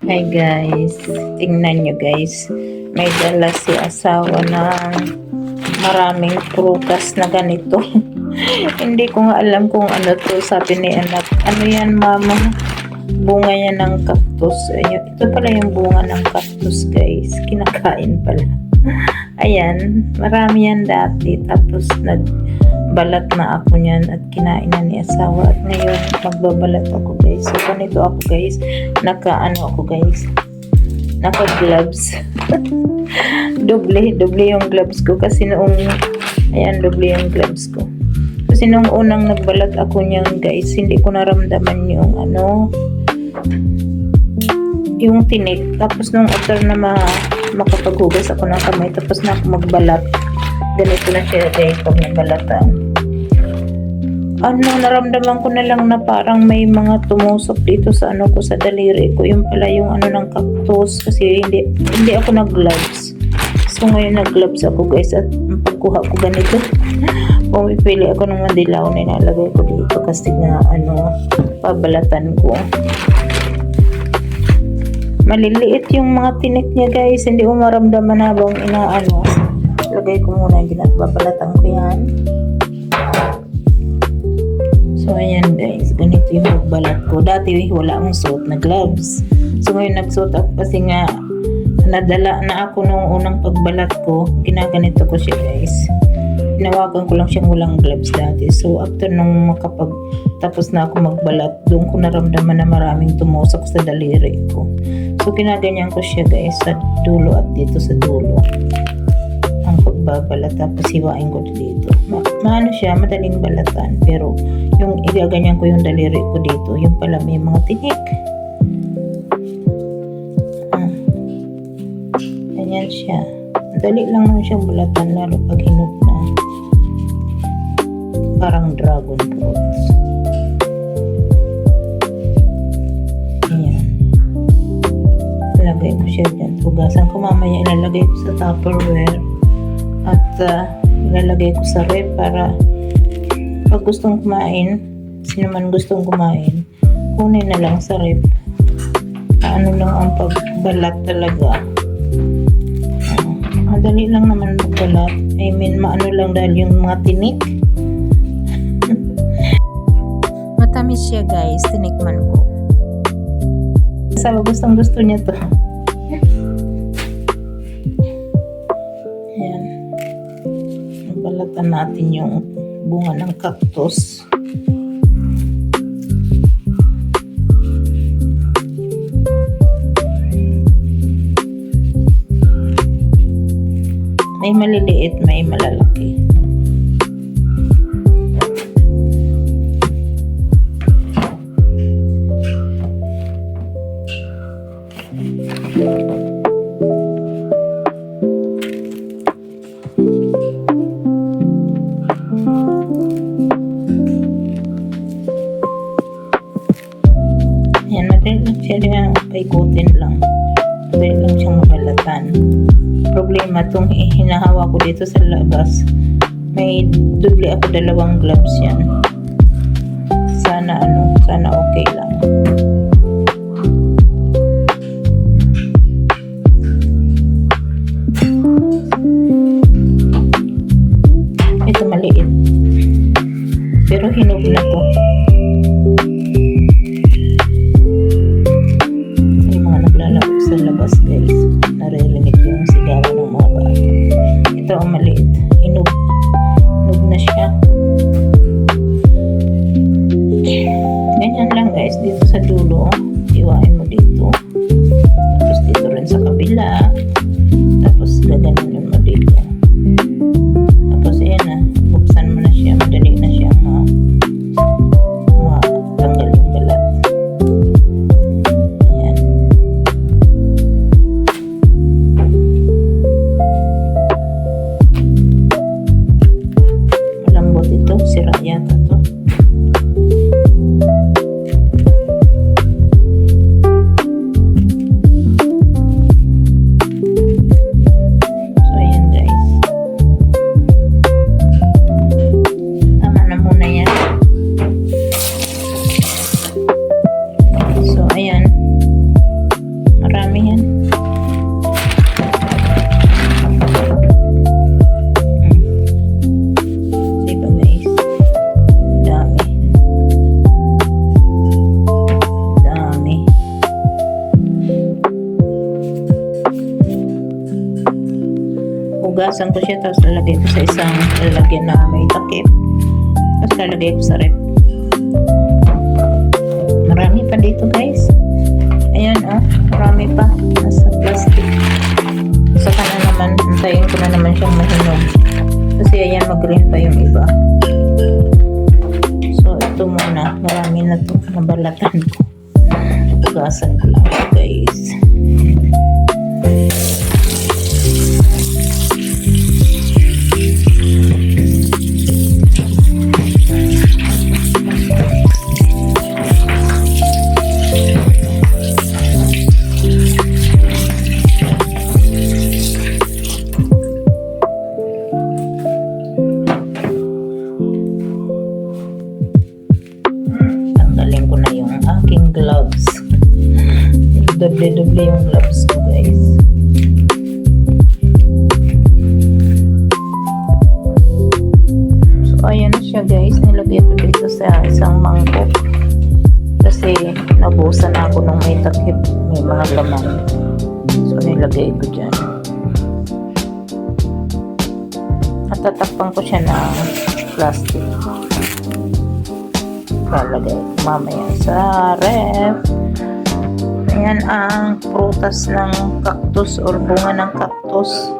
Hi guys, tingnan nyo guys, may dala si asawa ng maraming prutas na ganito. Hindi ko nga alam kung ano to. Sabi ni anak, ano yan mama? Bunga yan ng cactus. Ayun, ito pala yung bunga ng cactus guys, kinakain pala. Ayan, marami yan dati, tapos nagbalat na ako niyan at kinain na ni asawa, at ngayon magbabalat ako guys. So ganito ako guys, naka gloves. doble yung gloves ko kasi noong, ayan, doble yung gloves ko kasi noong unang nagbalat ako niyan guys, hindi ko naramdaman yung tinik. Tapos nung after na makapaghugas ako ng kamay, tapos na ako magbalat, ganito na siya guys pag nagbalatan. Naramdaman ko na lang na parang may mga tumusok dito sa ko, sa daliri ko. Yung pala yung ng cactus, kasi hindi ako nag-gloves. So ngayon nag-gloves ako guys, at pagkuha ko ganito, pumipili ako ng madilaw na inalagay ko dito kasi na pabalatan ko. Maliliit yung mga tinik niya guys, hindi ko maramdaman habang lagay ko muna yan at babalatan ko yan. So ayan guys, ganito yung magbalat ko. Dati wala akong suot na gloves, so ngayon nagsuot ako kasi nga nadala na ako nung unang pagbalat ko. Ginaganito ko siya guys, tinawagan ko lang siyang walang gloves dati. So after nung tapos na ako magbalat, doon ko naramdaman na maraming tumusok sa daliri ko. So ginaganyan ko siya guys sa dulo at dito sa dulo ang pagbabalat, tapos hiwain ko dito. Maano siya, madaling balatan, pero yung igaganyan ko yung daliri ko dito, yung pala may mga tinik. Ganyan siya. Dali lang naman siyang balatan, lalo pag hinog na. Parang dragon fruits. Ayan. Ilagay ko siya dyan. Hugasan ko mamaya, ilalagay ko sa Tupperware. At ilalagay ko sa ref para pag gustong kumain, sino man gustong kumain, kunin na lang sa ref. Lang ang pagbalat talaga. Madali lang naman magbalat. I mean, maano lang dahil yung mga tinik. Matamis siya guys, tinikman ko. Sabi gusto niya to. Ayan. Balatan natin yung bunga ng cactus. May maliliit, may malalaki. Yan, madali lang siya din, paikutin lang. Madali lang siyang mabalatan. Problema, itong hinahawa ko dito sa labas, may doble ako, dalawang gloves yan. Sana okay lang. Ito maliit, pero hinog na to. May mga naglalaro sa labas guys, naririnig yung sigawan ng mga bata. Ito ang maliit, hinog na siya. Ganyan lang guys, dito sa dulo, iwain mo dito, tapos dito rin sa kabila, tapos gaganon mo dito, tapos ayan na, buksan mo na siya, madali na siya matanggal yung balat. Ayan. Malambot ito, sira yata to. So ayan guys, Hugasan ko siya, tapos lalagay ko sa isang lalagyan na may takip. Tapos lalagay ko sa rep. Marami pa dito guys. Ayan oh, marami pa. Nasa plastic. Saka na naman, antayin ko na naman siyang mahinog. Kasi ayan, mag-green pa yung iba. So ito muna, marami na to. Nabalatan ko. Hugasan ko lang siya guys. Tanggalin ko na yung aking gloves. Doble-doble yung gloves ko guys. So ayan na siya guys. Nilagay ko dito sa isang mangkok. Kasi nabusan na ako nung may takip. May mga laman. So nilagay ko dyan. At tatakpan ko siya ng plastic. Lalagay mamaya sa ref. Ayan ang prutas ng cactus or bunga ng cactus.